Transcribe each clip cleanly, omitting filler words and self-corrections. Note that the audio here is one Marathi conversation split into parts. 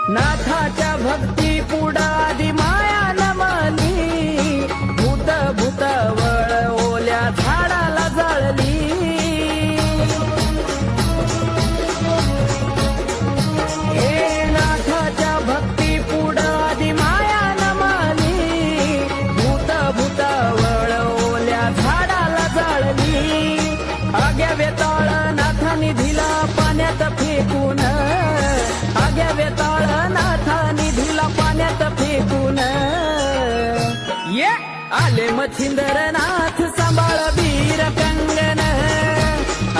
नाथाच्या भक्ती पुढादी माया नमली, भूत भूतवळ ओल्या झाडाला जाळली। हे नाथाच्या भक्ती पुढादी माया नमली, भूत भूतवळ ओल्या झाडाला जाळली। आग्या वेताळ नाथानी दिला पाण्यात फेकून, आग्या वेताळ नाथानी दिला पाण्यात फेकून। ये आले मच्छिंदर नाथ सांभाळ वीर कंगन,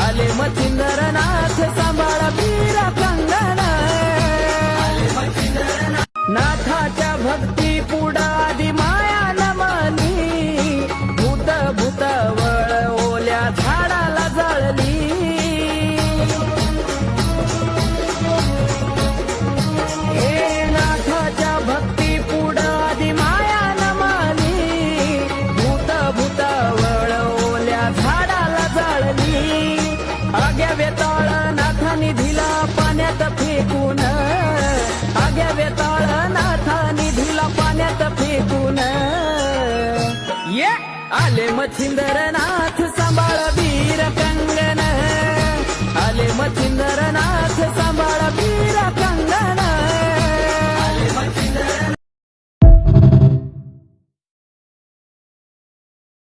आले मच्छिंदर नाथ सांभाळ वीर कंगन। नाथाच्या भक्ती पुढादी माया नमली, भूत भूतवळ ओल्या झाडाला जाळली। हे नाथाच्या भक्ती पुढादी माया नमली, भूत भूतवळ ओल्या झाडाला जाळली। आग्या वेताळ नाथानी दिला पाण्यात फेकून, आग्या वेताळ नाथानी दिला पाण्यात फेकून। ये आले मच्छिंदर नाथ सांभाळ वीर कंगन, आले मच्छिंदर